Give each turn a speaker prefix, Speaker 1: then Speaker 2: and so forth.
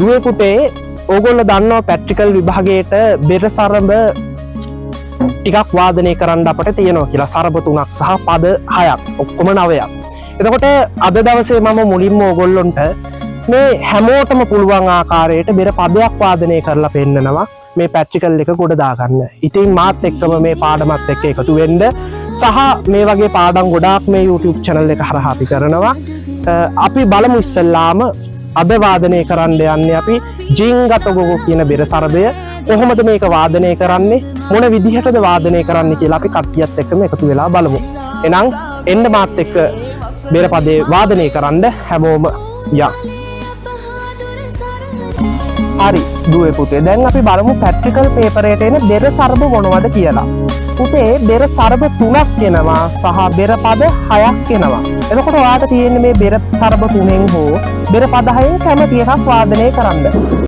Speaker 1: දුවේ පුතේ ඕගොල්ලෝ දන්නවා පැට්‍රිකල් විභාගයට බෙර සරඹ ටිකක් වාදනය කරන්න අපට තියෙනවා කියලා. සරඹ 3ක් සහ පද 6ක් ඔක්කොම 9ක්. එතකොට අද දවසේ මම මුලින්ම ඕගොල්ලොන්ට මේ හැමෝටම පුළුවන් ආකාරයට බෙර පදයක් වාදනය කරලා පෙන්නනවා මේ පැට්‍රිකල් එක ගොඩ දාගන්න. ඉතින් මාත් එක්කම මේ පාඩමත් එක්ක එකතු වෙන්න සහ මේ වගේ පාඩම් ගොඩාක් මේ YouTube channel එක හරහා අපි කරනවා. අපි බලමු ඉස්සෙල්ලාම අද වාදනය කරන්න යන්නේ අපි ජින්ගතගොගෝ කියන බෙර සරබය. කොහොමද මේක වාදනය කරන්නේ, මොන විදිහටද වාදනය කරන්නේ කියලා අපි කට්ටියත් එක්කම එකතු වෙලා බලමු. එහෙනම් එන්න මාත් එක්ක බෙර පදේ වාදනය කරන්න හැමෝම යන්න. හරි දුවේ පුතේ, දැන් අපි බලමු පැට්‍රිකල් පේපර් එකට එන බෙර සරබ මොනවද කියලා. පුතේ බෙර සරබ 3ක් එනවා සහ බෙර පද 6ක් එනවා. එතකොට ඔයාලට තියෙන්නේ මේ බෙර සරබ 3න් හෝ බෙර පද 6න් කැමති එකක් වාදනය කරන්න.